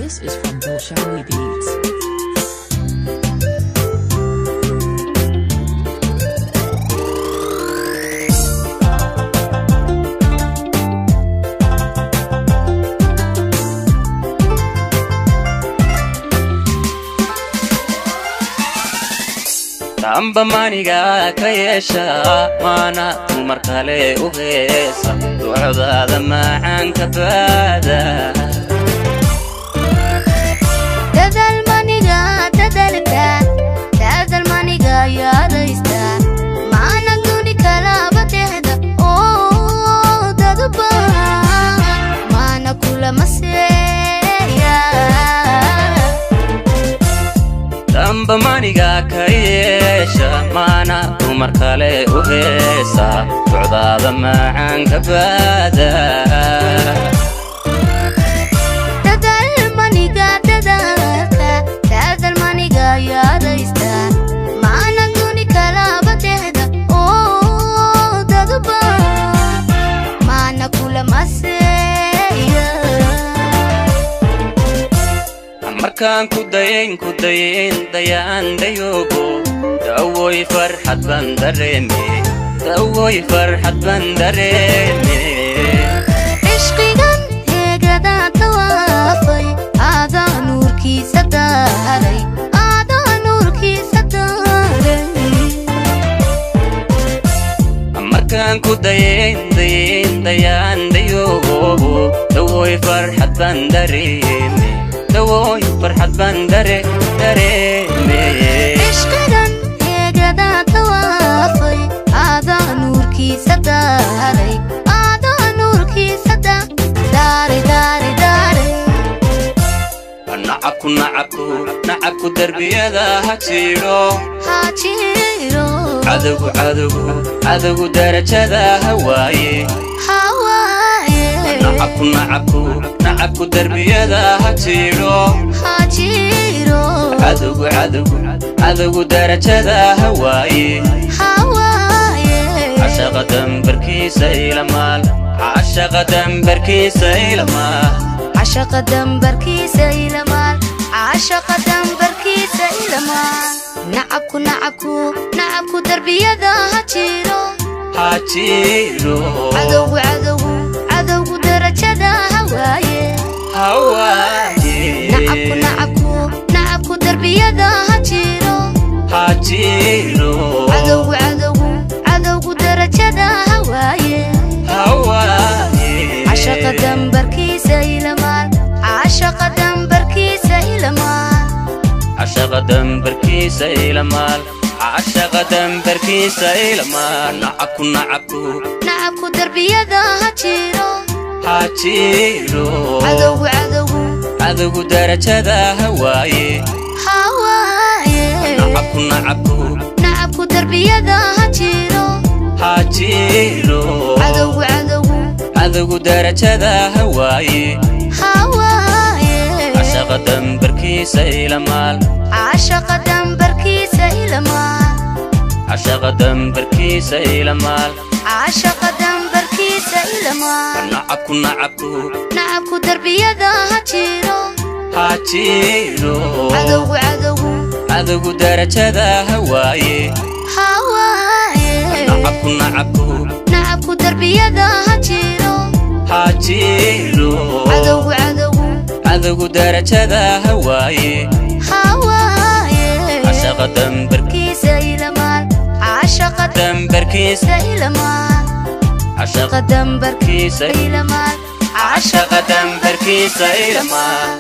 This is from Bolshawi Beats. amba maniga kayesha mana markale u heesa ducada macaan ka baada dadal maniga yaadaysta maana duni kala badehda oo dadba maana kula maseya amba maniga kayesha mana markale u heesa ducada macaan ka baada dadal maniga yaadaysta maana duni kala badehda oo dadba maana kula maseya markaan ku dayin dayaan dayogo dawoy farxad baan dareeme ishqigan heegada tawaafay aadaa nuurkiisa daaray markaan ku dayin dayaan dayogo dawoy farxad baan dareeme dawoy farxad baan dareeme ishqigan heegada tawaafay aadaa nuurkiisa daaray nacabku darbiyada ha jiro cadowgu darajada hawaaye nacabku darbiyada ha jiro cadowgu darajada hawaaye cashaqa dambarkiisa ilamaal nacabku darbiyada ha jiro cadowgu darajada hawaaye nacabku darbiyada ha jiro cadowgu darajada hawaaye cashaqa dambarkiisa ilamaal nacabku darbiyada ha jiro cadowgu darajada hawaaye nacabku darbiyada ha jiro cadowgu darajada hawaaye cashaqa dambarkiisa ilamaal nacabku darbiyada ha jiro cadowgu darajada hawaaye nacabku darbiyada ha jiro cadowgu darajada hawaaye cashaqa dambarkiisa ilamaal